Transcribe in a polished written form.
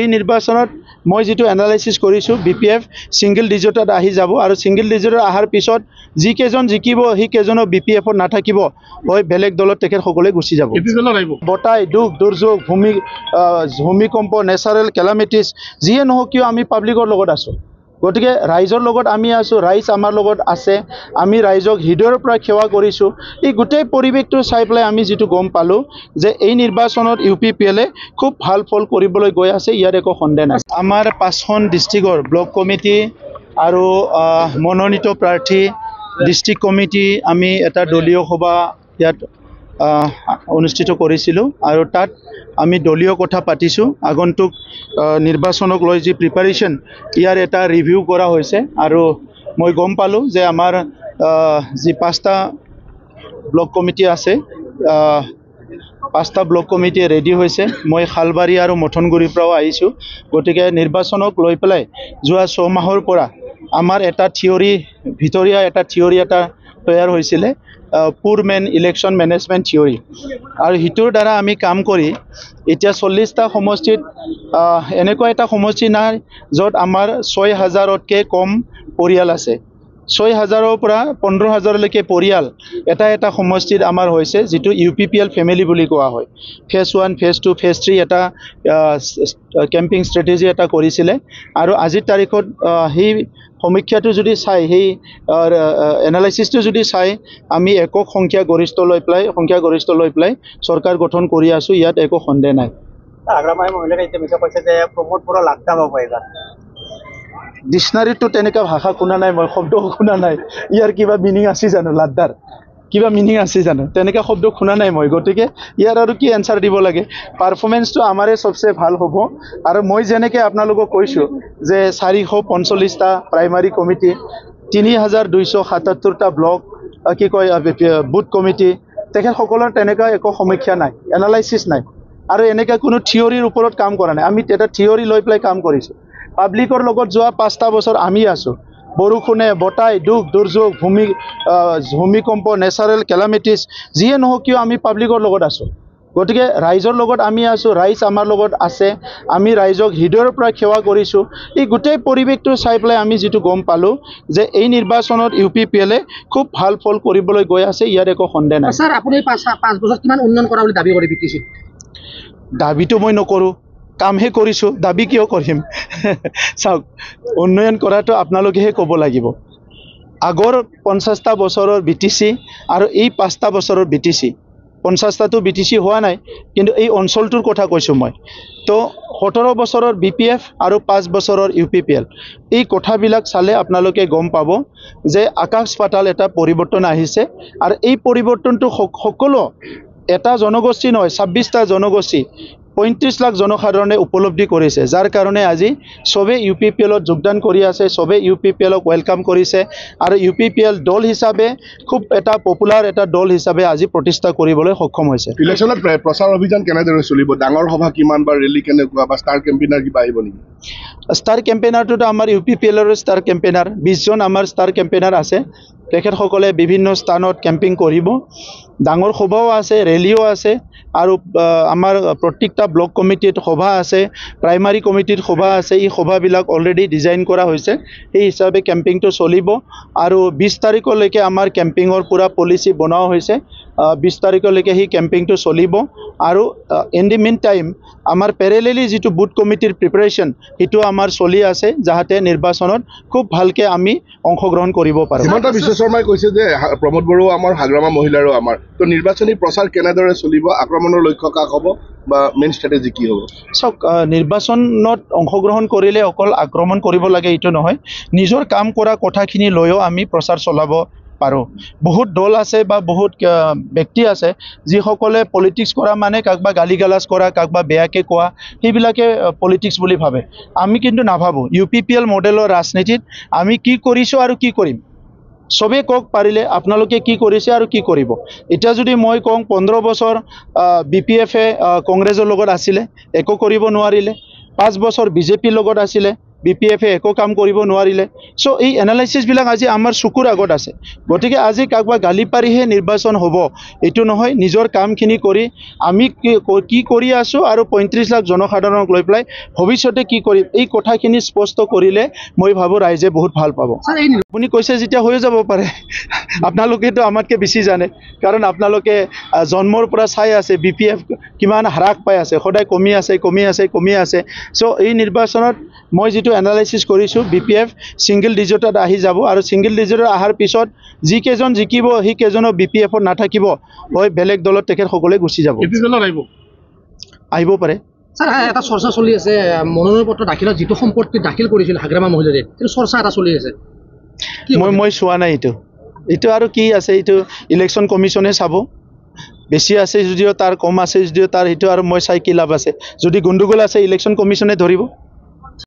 এই নিৰ্বাচনত মই যেটো এনালাইসিস কৰিছো বিপিএফ সিঙ্গল ডিজিটত আহি যাব আৰু সিঙ্গল ডিজিটত আহাৰ পিছত যি কেজন জিকিব হি কেজন বিপিএফত নাথাকিব হয় বেলেগ দলত তেখেত সকলে গুচি যাব বটাই দুখ দুৰ্যোগ ভূমিকম্প নেচাৰেল ক্যালামিটিস যিয়ে নহওক কিয় আমি পাব্লিকৰ লগত আছো গতিকে ৰাইজৰ লগত আমি আছো ৰাইজ আমাৰ লগত আছে আমি ৰাইজক হৃদয়ৰ পৰা সেৱা কৰিছো এই গোটেই পৰিৱেশটো চাই পেলাই আমি যেটো গম পালো যে এই নিৰ্বাচনত ইউপিপিএলে খুব ভাল ফল কৰিবলৈ গৈ আছে ইয়াৰ একো সন্দেহ নাই আমাৰ 5খন ডিস্ট্ৰিক্টৰ ব্লক কমিটি আৰু মনোনীত প্ৰাৰ্থী ডিস্ট্ৰিক্ট কমিটি আমি এটা দলীয় সভা ইয়াত অনুষ্ঠিত কৰিছিলো আৰু তাত আমি দলীয় কথা পাতিছো আগন্তুক নিৰ্বাচনক লৈ যি প্ৰিপাৰেচন ইয়াৰ এটা ৰিভিউ কৰা হৈছে আৰু মই গম পালো যে আমাৰ যি 5টা ব্লক কমিটি আছে 5টা ব্লক কমিটি ৰেডি হৈছে মই খালবাৰী আৰু মথনগুৰিৰ পৰাও আহিছো গতিকে নিৰ্বাচনক লৈ পেলাই যোৱা 6 মাহৰ পৰা আমাৰ এটা থিওৰি ভিতৰীয়া এটা থিওৰি এটা তৈয়াৰ হৈছিলে পুৰ মেন ইলেকশন মেনেজমেন্ট থিওৰি আৰু হিটোৰ দ্বাৰা আমি কাম কৰি এতিয়া 40টা সমষ্টিত এনেকুৱা এটা সমষ্টি নাই যত আমাৰ 6000তকৈ কম পৰিয়াল আছে 6000ৰ পৰা 15000 লৈকে পৰিয়াল এটা সমষ্টিত আমাৰ হৈছে যেটো ইউপিপিএল ফ্যামিলি বুলি কোৱা হয় ফেজ 1 ফেজ 2 ফেজ 3 এটা কেম্পিং স্ট্ৰেটেজি এটা কৰিছিলে আৰু আজিৰ তাৰিখত হি সমীক্ষাটো যদি চাই সেই এনালাইসিসটো যদি চাই আমি একক সংখ্যা গৰিষ্ঠ লৈ পেলাই সৰকাৰ গঠন কৰি আছো ইয়াত একো সন্দেহ নাই আগ্ৰামাই মহিলাৰ ইতিমধ্যে কৈছে যে প্ৰমোদ বড়ো লাড্ডা হ'ব এইবাৰ ডিকশনাৰীটো তেনেকা ভাষা শুনা নাই মই শব্দ শুনা নাই ইয়াৰ কিবা মিনিং আছে জানো লাড্ডাৰ কিবা মিনিং আছে জানো তেনেকা শব্দ শুনা নাই মই গতিকে ইয়াৰ আৰু কি এনসাৰ দিব লাগে পাৰফৰমেন্সটো আমাৰে সবচে ভাল হ'ব আৰু মই যেনেকৈ আপোনালোকক কৈছো যে 445টা প্ৰাইমাৰী কমিটি 3277টা ব্লক কি কয় বুথ কমিটি তেখেত সকলৰ তেনেকা একো সমীক্ষা নাই এনালাইসিস নাই আৰু এনেকা কোনো থিওৰিৰ ওপৰত কাম কৰা নাই আমি এটা থিওৰি লৈ পেলাই কাম কৰিছো পাব্লিকৰ লগত যোৱা 5টা বছৰ আমি আছো বৰষুণে বটাই দুখ দুৰ্যোগ ভূমিকম্প নেচাৰেল ক্যালামিটিস যিয়ে নহওক কিয় আমি পাব্লিকৰ লগত আছো গতিকে ৰাইজৰ লগত আমি আছো ৰাইজ আমাৰ লগত আছে আমি ৰাইজক হৃদয়ৰ পৰা সেৱা কৰিছো এই গোটেই পৰিৱেশটো চাই পেলাই আমি যেটো গম পালো যে এই নিৰ্বাচনত ইউপিপিএলে খুব ভাল ফল কৰিবলৈ গৈ আছে ইয়াৰ একো সন্দেহ নাই স্যাৰ আপুনি 5 বছৰ কিমান উন্নয়ন কৰা বুলি দাবী কৰে বিটিসি দাবীটো মই নকৰো কামহে কৰিছো দাবী কিয় কৰিম চাওক উন্নয়ন কৰাটো আপোনালোকেহে ক'ব লাগিব আগৰ 50টা বছৰৰ বিটিসি আৰু এই 5টা বছৰৰ বিটিসি 50টাটো বিটিসি হোৱা নাই কিন্তু এই অঞ্চলটোৰ কথা কৈছো মই তো 17 বছৰৰ বিপিএফ আৰু 5 বছৰৰ ইউপিপিএল এই কথাবিলাক চালে আপোনালোকে গম পাব যে আকাশ পাতাল এটা পৰিৱৰ্তন আহিছে আৰু এই পৰিৱৰ্তনটো সকলো এটা জনগোষ্ঠী নহয় 26টা জনগোষ্ঠী 35 লাখ জনসাধাৰণে উপলব্ধি কৰিছে যাৰ কাৰণে আজি সবে ইউপিপিএলত যোগদান কৰি আছে সবে ইউপিপিএলক ওয়েলকাম কৰিছে আৰু ইউপিপিএল দল হিচাপে খুব এটা পপুলাৰ এটা দল হিচাপে আজি প্ৰতিষ্ঠা কৰিবলৈ সক্ষম হৈছে ইলেকশনত প্ৰচাৰ অভিযান কেনেদৰে চলিব ডাঙৰ সভা কিমান বা ৰেলী কেনেকুৱা বা ষ্টাৰ কেম্পেইনাৰ কিবা আহিব নেকি ষ্টাৰ কেম্পেইনাৰটো আমাৰ ইউপিপিএলৰ ষ্টাৰ কেম্পেইনাৰ 20 জন আমাৰ ষ্টাৰ কেম্পেইনাৰ আছে তেখেত সকলে বিভিন্ন স্থানত কেম্পিং কৰিব ডাঙৰ সভাও আছে ৰেলীও আছে আৰু আমাৰ প্ৰত্যেকটা ব্লক কমিটিত সভা আছে প্ৰাইমাৰী কমিটিত সভা আছে এই সভাবিলাক অলৰেডি ডিজাইন কৰা হৈছে এই হিচাপে কেম্পিংটো চলিব আৰু 20 তাৰিখলৈকে আমাৰ কেম্পিংৰ পুৰা পলিচি বনোৱা হৈছে 20 তাৰিখলৈকে হি কেম্পিংটো চলিব আৰু ইন দি মিন টাইম আমাৰ প্যাৰেলেলি যেটো বুথ কমিটিৰ প্ৰিপাৰেচন হেতু আমাৰ চলি আছে যাহাতে নিৰ্বাচনত খুব ভালকে আমি অংশগ্ৰহণ কৰিব পাৰো হিমন্ত বিশ্ব শৰ্মাই কৈছে যে প্ৰমোদ বড়ো আমাৰ হাগ্ৰামা মহিলাৰো আমাৰ তো নিৰ্বাচনী প্ৰচাৰ কেনেদৰে চলিব আক্ৰমণৰ লক্ষ্য কাক হ'ব বা মেইন স্ট্ৰেটেজি কি হ'ব সক নিৰ্বাচনত অংশগ্ৰহণ কৰিলে অকল আক্ৰমণ কৰিব লাগে এটো নহয় নিজৰ কাম কৰা কথাখিনি লৈও আমি প্ৰচাৰ চলাব পাৰো বহুত দল আছে বা বহুত ব্যক্তি আছে যি সকলে পলিটিক্স কৰা মানে কাকবা গালিগালাজ কৰা কাকবা বেয়াকে কোৱা সেইবিলাকে পলিটিক্স বুলি ভাবে আমি কিন্তু নাভাবো ইউপিপিএল মডেলৰ ৰাজনীতিত আমি কি কৰিছো আৰু কি কৰিম সবে কক পাৰিলে আপোনালোকে কি কৰিছে আৰু কি কৰিব এটা যদি মই কওঁ 15 বছৰ বিপিএফে কংগ্ৰেছৰ লগত আছিল একো কৰিব নোৱাৰিলে 5 বছৰ বিজেপিৰ লগত আছিল BPF-এ একো কাম কৰিব নোৱাৰিলে চ' এই এনালাইচিছবিলাক আজি আমাৰ চকুৰ আগত আছে গতিকে আজি কাকবা গালি পাৰিহে নিৰ্বাচন হ'ব এইটো নহয় নিজৰ কামখিনি কৰি আমি কি কৰি আছোঁ আৰু 35 লাখ জনসাধাৰণক লৈ পেলাই ভৱিষ্যতে কি কৰিম এই কথাখিনি স্পষ্ট কৰিলে মই ভাবোঁ ৰাইজে বহুত ভাল পাব আপুনি কৈছে যেতিয়া হৈ যাব পাৰে আপোনালোকেতো আমাতকৈ বেছি জানে কাৰণ আপোনালোকে জন্মৰ পৰা চাই আছে BPF কিমান হ্ৰাস পাই আছে সদায় কমি আছে চ' এই নিৰ্বাচনত মই যিটো এনালাইচিছ কৰিছোঁ BPF ছিংগল ডিজিটত আহি যাব আৰু ছিংগল ডিজিটত অহাৰ পিছত যিকেইজন জিকিব সেইকেইজনৰ BPF-ত নাথাকিব হয় বেলেগ দলত তেখেতসকলে গুচি যাব আহিব পাৰে স্যাৰ এটা চৰ্চা চলি আছে মনোনয়ন পত্ৰ দাখিলত যিটো সম্পত্তি দাখিল কৰিছিল হাগ্ৰামা মহিলাৰে এইটো চৰ্চা এটা চলি আছে মই চোৱা নাই এইটো আৰু কি আছে এইটো ইলেকশ্যন কমিশ্যনে চাব বেছি আছে যদিও তাৰ কম আছে যদিও তাৰ সেইটো আৰু মই চাই কি লাভ আছে যদি গণ্ডগোল আছে ইলেকশ্যন কমিশ্যনে ধৰিব